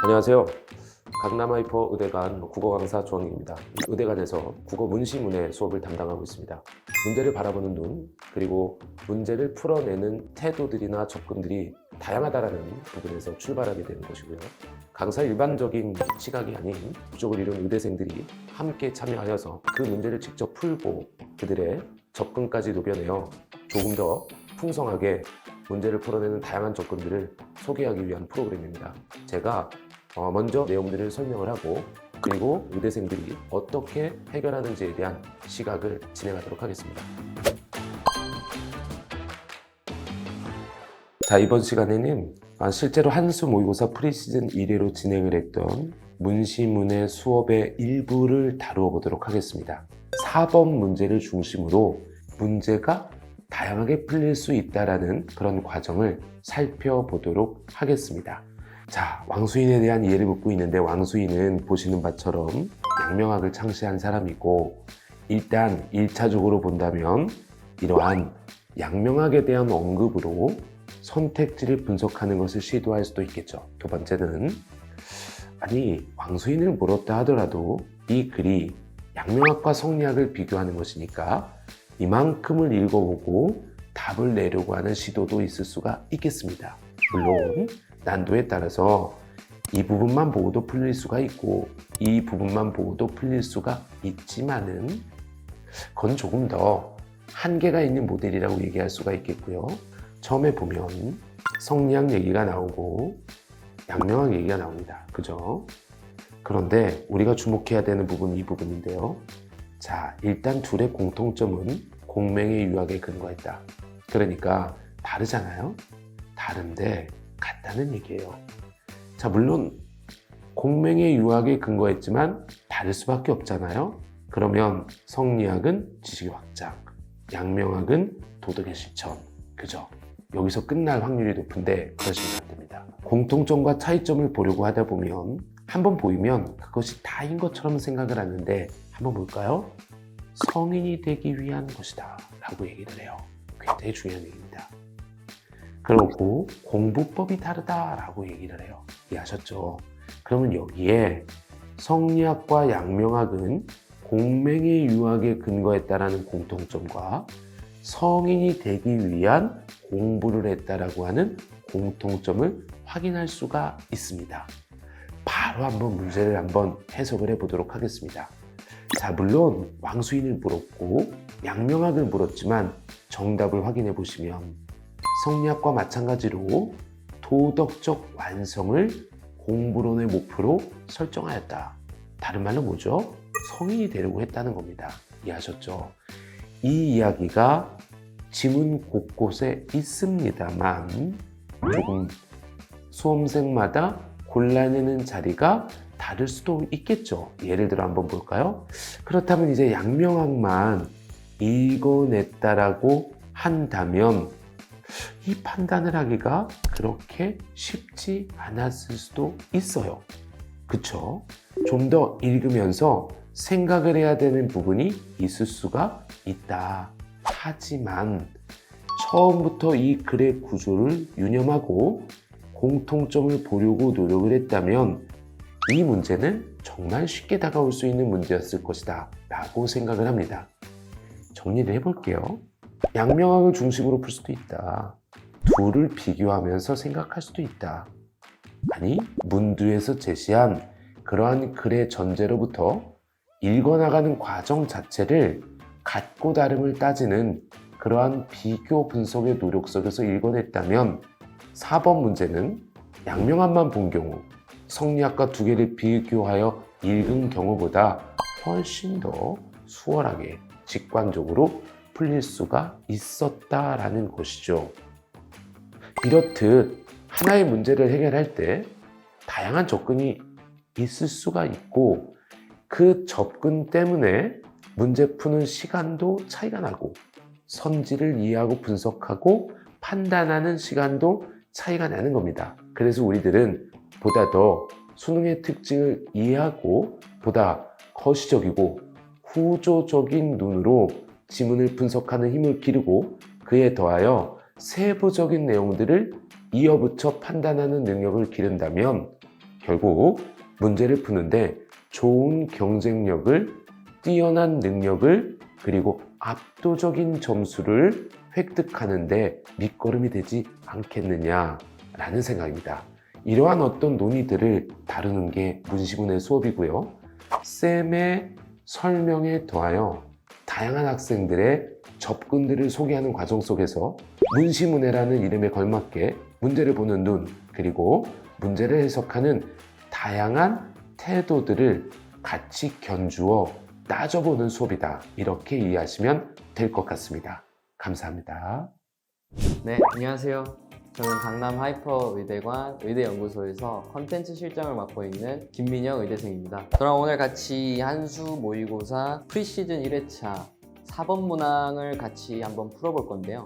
안녕하세요. 강남하이퍼 의대관 국어 강사 조항입니다. 의대관에서 국어 문시문해 수업을 담당하고 있습니다. 문제를 바라보는 눈, 그리고 문제를 풀어내는 태도들이나 접근들이 다양하다는 부분에서 출발하게 되는 것이고요. 강사 일반적인 시각이 아닌 부족을 이룬 의대생들이 함께 참여하여서 그 문제를 직접 풀고 그들의 접근까지 녹여내어 조금 더 풍성하게 문제를 풀어내는 다양한 접근들을 소개하기 위한 프로그램입니다. 제가 먼저 내용들을 설명을 하고 그리고 의대생들이 어떻게 해결하는지에 대한 시각을 진행하도록 하겠습니다. 자, 이번 시간에는 실제로 한수 모의고사 프리시즌 1회로 진행을 했던 문시문해 수업의 일부를 다루어 보도록 하겠습니다. 4번 문제를 중심으로 문제가 다양하게 풀릴 수 있다는 그런 과정을 살펴보도록 하겠습니다. 자, 왕수인에 대한 이해를 묻고 있는데, 왕수인은 보시는 바처럼 양명학을 창시한 사람이고, 일단 1차적으로 본다면 이러한 양명학에 대한 언급으로 선택지를 분석하는 것을 시도할 수도 있겠죠. 두 번째는, 아니, 왕수인을 물었다 하더라도 이 글이 양명학과 성리학을 비교하는 것이니까 이만큼을 읽어보고 답을 내려고 하는 시도도 있을 수가 있겠습니다. 물론 난도에 따라서 이 부분만 보고도 풀릴 수가 있고 이 부분만 보고도 풀릴 수가 있지만은 그건 조금 더 한계가 있는 모델이라고 얘기할 수가 있겠고요. 처음에 보면 성리학 얘기가 나오고 양명학 얘기가 나옵니다. 그죠? 그런데 우리가 주목해야 되는 부분은 이 부분인데요. 자, 일단 둘의 공통점은 공맹의 유학에 근거했다. 그러니까 다르잖아요? 다른데 같다는 얘기예요. 자, 물론 공맹의 유학에 근거했지만 다를 수밖에 없잖아요. 그러면 성리학은 지식의 확장, 양명학은 도덕의 실천. 그죠? 여기서 끝날 확률이 높은데 그러시면 안 됩니다. 공통점과 차이점을 보려고 하다 보면 한번 보이면 그것이 다인 것처럼 생각을 하는데 한번 볼까요? 성인이 되기 위한 것이다 라고 얘기를 해요. 굉장히 중요한 얘기입니다. 그리고 공부법이 다르다라고 얘기를 해요. 이해하셨죠? 그러면 여기에 성리학과 양명학은 공맹의 유학에 근거했다라는 공통점과 성인이 되기 위한 공부를 했다라고 하는 공통점을 확인할 수가 있습니다. 바로 한번 문제를 한번 해석을 해보도록 하겠습니다. 자, 물론 왕수인을 물었고 양명학을 물었지만 정답을 확인해 보시면 성리학과 마찬가지로 도덕적 완성을 공부론의 목표로 설정하였다. 다른 말로 뭐죠? 성인이 되려고 했다는 겁니다. 이해하셨죠? 이 이야기가 지문 곳곳에 있습니다만 조금 수험생마다 골라내는 자리가 다를 수도 있겠죠. 예를 들어 한번 볼까요? 그렇다면 이제 양명학만 읽어냈다라고 한다면 이 판단을 하기가 그렇게 쉽지 않았을 수도 있어요. 그쵸? 좀 더 읽으면서 생각을 해야 되는 부분이 있을 수가 있다. 하지만 처음부터 이 글의 구조를 유념하고 공통점을 보려고 노력을 했다면 이 문제는 정말 쉽게 다가올 수 있는 문제였을 것이다 라고 생각을 합니다. 정리를 해볼게요. 양명학을 중심으로 풀 수도 있다. 둘을 비교하면서 생각할 수도 있다. 아니, 문두에서 제시한 그러한 글의 전제로부터 읽어나가는 과정 자체를 같고 다름을 따지는 그러한 비교 분석의 노력 속에서 읽어냈다면 4번 문제는 양명학만 본 경우 성리학과 두 개를 비교하여 읽은 경우보다 훨씬 더 수월하게 직관적으로 풀릴 수가 있었다라는 것이죠. 이렇듯 하나의 문제를 해결할 때 다양한 접근이 있을 수가 있고 그 접근 때문에 문제 푸는 시간도 차이가 나고 선지를 이해하고 분석하고 판단하는 시간도 차이가 나는 겁니다. 그래서 우리들은 보다 더 수능의 특징을 이해하고 보다 거시적이고 구조적인 눈으로 지문을 분석하는 힘을 기르고 그에 더하여 세부적인 내용들을 이어붙여 판단하는 능력을 기른다면 결국 문제를 푸는데 좋은 경쟁력을, 뛰어난 능력을, 그리고 압도적인 점수를 획득하는데 밑거름이 되지 않겠느냐라는 생각입니다. 이러한 어떤 논의들을 다루는 게 문시문의 수업이고요. 쌤의 설명에 더하여 다양한 학생들의 접근들을 소개하는 과정 속에서 문시문해라는 이름에 걸맞게 문제를 보는 눈, 그리고 문제를 해석하는 다양한 태도들을 같이 견주어 따져보는 수업이다. 이렇게 이해하시면 될 것 같습니다. 감사합니다. 네, 안녕하세요. 저는 강남 하이퍼 의대관 의대연구소에서 컨텐츠 실장을 맡고 있는 김민영 의대생입니다. 저랑 오늘 같이 한수 모의고사 프리시즌 1회차 4번 문항을 같이 한번 풀어볼 건데요.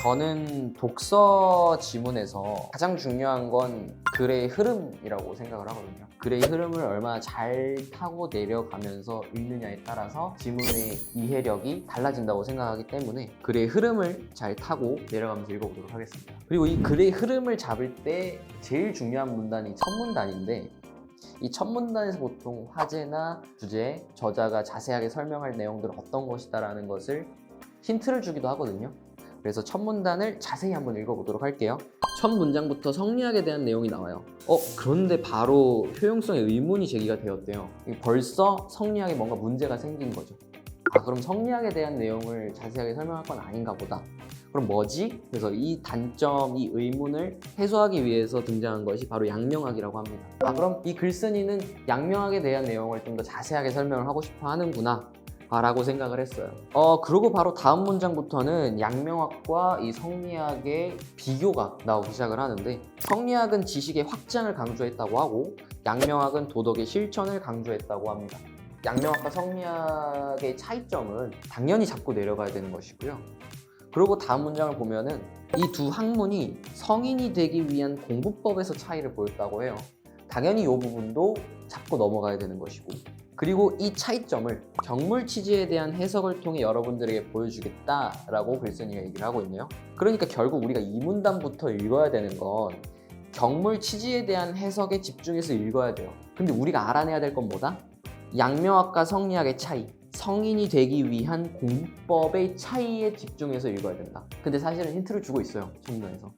저는 독서 지문에서 가장 중요한 건 글의 흐름이라고 생각을 하거든요. 글의 흐름을 얼마나 잘 타고 내려가면서 읽느냐에 따라서 지문의 이해력이 달라진다고 생각하기 때문에 글의 흐름을 잘 타고 내려가면서 읽어보도록 하겠습니다. 그리고 이 글의 흐름을 잡을 때 제일 중요한 문단이 첫 문단인데, 이 첫 문단에서 보통 화제나 주제, 저자가 자세하게 설명할 내용들은 어떤 것이다라는 것을 힌트를 주기도 하거든요. 그래서 첫 문단을 자세히 한번 읽어보도록 할게요. 첫 문장부터 성리학에 대한 내용이 나와요. 그런데 바로 효용성의 의문이 제기가 되었대요. 벌써 성리학에 뭔가 문제가 생긴 거죠. 그럼 성리학에 대한 내용을 자세하게 설명할 건 아닌가 보다. 그럼 뭐지? 그래서 이 단점, 이 의문을 해소하기 위해서 등장한 것이 바로 양명학이라고 합니다. 그럼 이 글쓴이는 양명학에 대한 내용을 좀 더 자세하게 설명을 하고 싶어 하는구나 라고 생각을 했어요. 그리고 바로 다음 문장부터는 양명학과 이 성리학의 비교가 나오기 시작을 하는데, 성리학은 지식의 확장을 강조했다고 하고 양명학은 도덕의 실천을 강조했다고 합니다. 양명학과 성리학의 차이점은 당연히 잡고 내려가야 되는 것이고요. 그리고 다음 문장을 보면은 이 두 학문이 성인이 되기 위한 공부법에서 차이를 보였다고 해요. 당연히 이 부분도 잡고 넘어가야 되는 것이고, 그리고 이 차이점을 경물 취지에 대한 해석을 통해 여러분들에게 보여주겠다라고 글쓴이가 얘기를 하고 있네요. 그러니까 결국 우리가 이 문단부터 읽어야 되는 건 경물 취지에 대한 해석에 집중해서 읽어야 돼요. 근데 우리가 알아내야 될 건 뭐다? 양명학과 성리학의 차이, 성인이 되기 위한 공법의 차이에 집중해서 읽어야 된다. 근데 사실은 힌트를 주고 있어요, 첫 문단에서.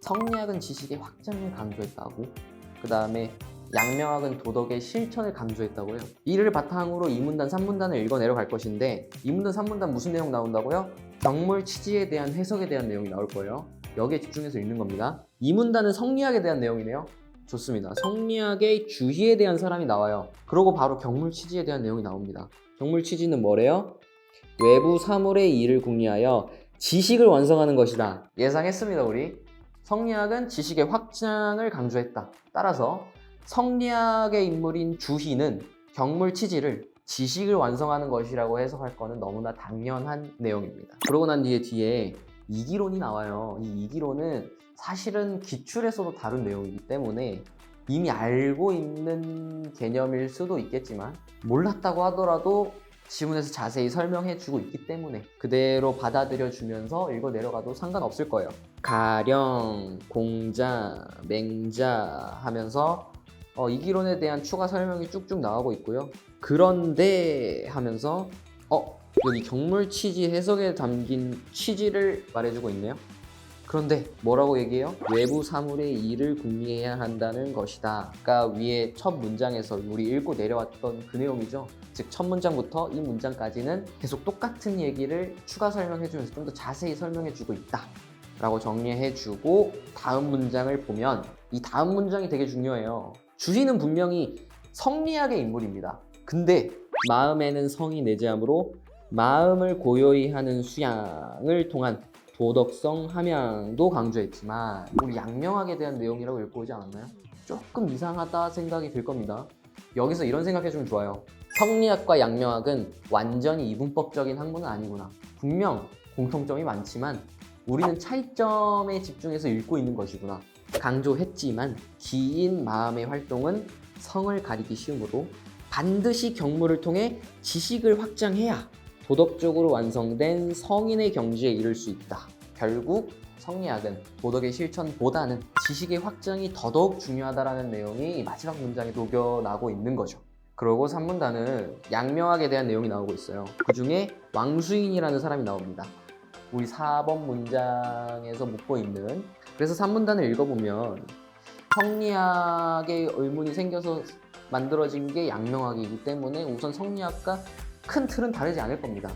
성리학은 지식의 확장을 강조했다고, 그 다음에 양명학은 도덕의 실천을 강조했다고 해요. 이를 바탕으로 2문단, 3문단을 읽어 내려갈 것인데, 2문단, 3문단 무슨 내용 나온다고요? 경물 취지에 대한 해석에 대한 내용이 나올 거예요. 여기에 집중해서 읽는 겁니다. 2문단은 성리학에 대한 내용이네요. 좋습니다. 성리학의 주희에 대한 사람이 나와요. 그러고 바로 경물 취지에 대한 내용이 나옵니다. 경물 취지는 뭐래요? 외부 사물의 이를 궁리하여 지식을 완성하는 것이다. 예상했습니다, 우리. 성리학은 지식의 확장을 강조했다. 따라서 성리학의 인물인 주희는 경물 취지를 지식을 완성하는 것이라고 해석할 거는 너무나 당연한 내용입니다. 그러고 난 뒤에 이기론이 나와요. 이 이기론은 사실은 기출에서도 다룬 내용이기 때문에 이미 알고 있는 개념일 수도 있겠지만, 몰랐다고 하더라도 지문에서 자세히 설명해 주고 있기 때문에 그대로 받아들여 주면서 읽어 내려가도 상관없을 거예요. 가령, 공자, 맹자 하면서 이기론에 대한 추가 설명이 쭉쭉 나오고 있고요. 그런데 하면서 여기 경물 취지 해석에 담긴 취지를 말해주고 있네요. 그런데 뭐라고 얘기해요? 외부 사물의 이를 궁리해야 한다는 것이다. 그러니까 위에 첫 문장에서 우리 읽고 내려왔던 그 내용이죠. 즉 첫 문장부터 이 문장까지는 계속 똑같은 얘기를 추가 설명해주면서 좀 더 자세히 설명해주고 있다 라고 정리해주고, 다음 문장을 보면 이 다음 문장이 되게 중요해요. 주희는 분명히 성리학의 인물입니다. 근데 마음에는 성이 내재하므로 마음을 고요히 하는 수양을 통한 도덕성 함양도 강조했지만, 우리 양명학에 대한 내용이라고 읽고 오지 않았나요? 조금 이상하다 생각이 들 겁니다. 여기서 이런 생각해주면 좋아요. 성리학과 양명학은 완전히 이분법적인 학문은 아니구나. 분명 공통점이 많지만 우리는 차이점에 집중해서 읽고 있는 것이구나 강조했지만, 긴 마음의 활동은 성을 가리기 쉬우므로 반드시 경물을 통해 지식을 확장해야 도덕적으로 완성된 성인의 경지에 이를 수 있다. 결국 성리학은 도덕의 실천보다는 지식의 확장이 더더욱 중요하다라는 내용이 마지막 문장에 녹여나고 있는 거죠. 그리고 3문단은 양명학에 대한 내용이 나오고 있어요. 그 중에 왕수인이라는 사람이 나옵니다. 우리 4번 문장에서 묻고 있는. 그래서 3문단을 읽어보면 성리학에 의문이 생겨서 만들어진 게 양명학이기 때문에 우선 성리학과 큰 틀은 다르지 않을 겁니다.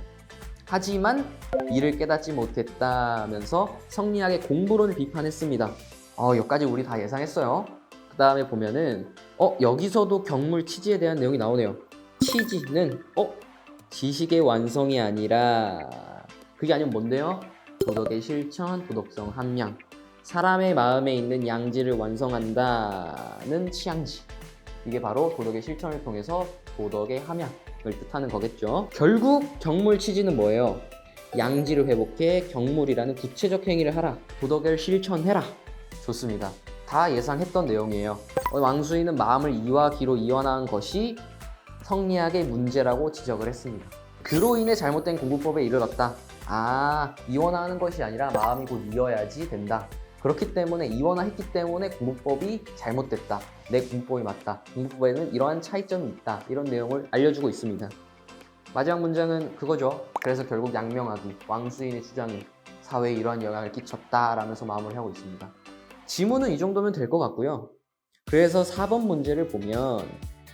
하지만 이를 깨닫지 못했다면서 성리학의 공부론을 비판했습니다. 여기까지 우리 다 예상했어요. 그 다음에 보면은 여기서도 경물 치지에 대한 내용이 나오네요. 치지는 지식의 완성이 아니라 그게 아니면 뭔데요? 도덕의 실천, 도덕성 함량. 사람의 마음에 있는 양지를 완성한다는 취향지. 이게 바로 도덕의 실천을 통해서 도덕의 함양을 뜻하는 거겠죠. 결국 경물 취지는 뭐예요? 양지를 회복해 경물이라는 구체적 행위를 하라. 도덕을 실천해라. 좋습니다. 다 예상했던 내용이에요. 왕수인은 마음을 이와 기로 이완한 것이 성리학의 문제라고 지적을 했습니다. 그로 인해 잘못된 공부법에 이르렀다. 이원화하는 것이 아니라 마음이 곧 이어야지 된다. 그렇기 때문에 이원화했기 때문에 공부법이 잘못됐다. 내 공부법이 맞다. 공부법에는 이러한 차이점이 있다. 이런 내용을 알려주고 있습니다. 마지막 문장은 그거죠. 그래서 결국 양명학이 왕수인의 주장에 사회에 이러한 영향을 끼쳤다라면서 마무리하고 있습니다. 지문은 이 정도면 될 것 같고요. 그래서 4번 문제를 보면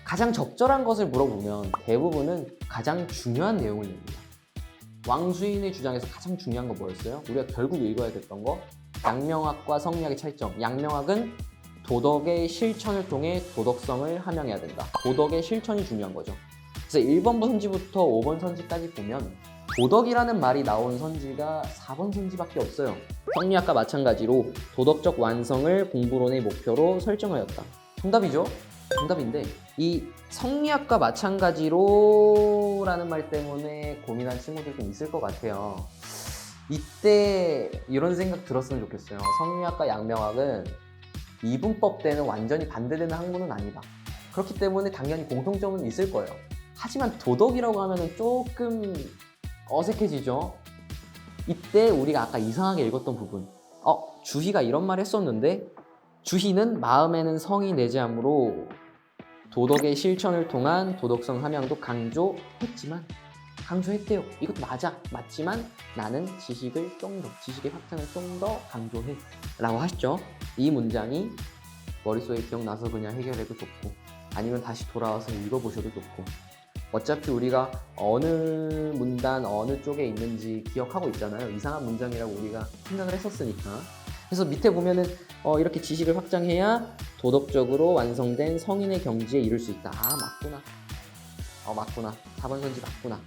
가장 적절한 것을 물어보면 대부분은 가장 중요한 내용을 냅니다. 왕수인의 주장에서 가장 중요한 건 뭐였어요? 우리가 결국 읽어야 됐던 거 양명학과 성리학의 차이점. 양명학은 도덕의 실천을 통해 도덕성을 함양해야 된다. 도덕의 실천이 중요한 거죠. 그래서 1번 선지부터 5번 선지까지 보면 도덕이라는 말이 나온 선지가 4번 선지밖에 없어요. 성리학과 마찬가지로 도덕적 완성을 공부론의 목표로 설정하였다. 정답이죠? 정답인데 이 성리학과 마찬가지로 라는 말 때문에 고민한 친구들 좀 있을 것 같아요. 이때 이런 생각 들었으면 좋겠어요. 성리학과 양명학은 이분법 때는 완전히 반대되는 학문은 아니다. 그렇기 때문에 당연히 공통점은 있을 거예요. 하지만 도덕이라고 하면 조금 어색해지죠. 이때 우리가 아까 이상하게 읽었던 부분, 주희가 이런 말 했었는데 주희는 마음에는 성이 내지 않으므로 도덕의 실천을 통한 도덕성 함양도 강조했대요. 이것도 맞지만 나는 지식의 확장을 좀 더 강조해 라고 하셨죠. 이 문장이 머릿속에 기억나서 그냥 해결해도 좋고 아니면 다시 돌아와서 읽어보셔도 좋고 어차피 우리가 어느 문단 어느 쪽에 있는지 기억하고 있잖아요. 이상한 문장이라고 우리가 생각을 했었으니까. 그래서 밑에 보면은 이렇게 지식을 확장해야 도덕적으로 완성된 성인의 경지에 이를 수 있다. 맞구나. 맞구나. 4번 선지 맞구나.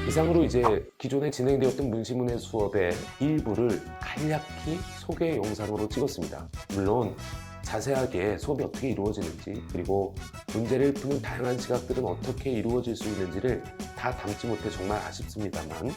이상으로 이제 기존에 진행되었던 문시문해 수업의 일부를 간략히 소개 영상으로 찍었습니다. 물론 자세하게 수업이 어떻게 이루어지는지 그리고 문제를 푸는 다양한 시각들은 어떻게 이루어질 수 있는지를 다 담지 못해 정말 아쉽습니다만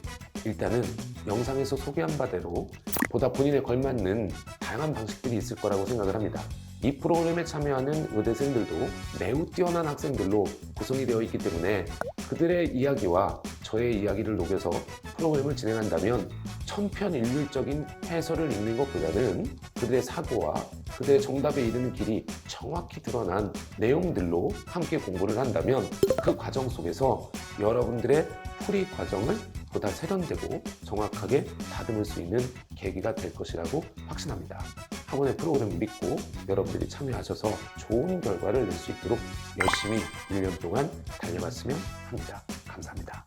일단은 영상에서 소개한 바대로 보다 본인에 걸맞는 다양한 방식들이 있을 거라고 생각을 합니다. 이 프로그램에 참여하는 의대생들도 매우 뛰어난 학생들로 구성이 되어 있기 때문에 그들의 이야기와 저의 이야기를 녹여서 프로그램을 진행한다면 천편일률적인 해설을 읽는 것보다는 그들의 사고와 그들의 정답에 이르는 길이 정확히 드러난 내용들로 함께 공부를 한다면 그 과정 속에서 여러분들의 풀이 과정을 보다 세련되고 정확하게 다듬을 수 있는 계기가 될 것이라고 확신합니다. 학원의 프로그램을 믿고 여러분들이 참여하셔서 좋은 결과를 낼 수 있도록 열심히 1년 동안 달려갔으면 합니다. 감사합니다.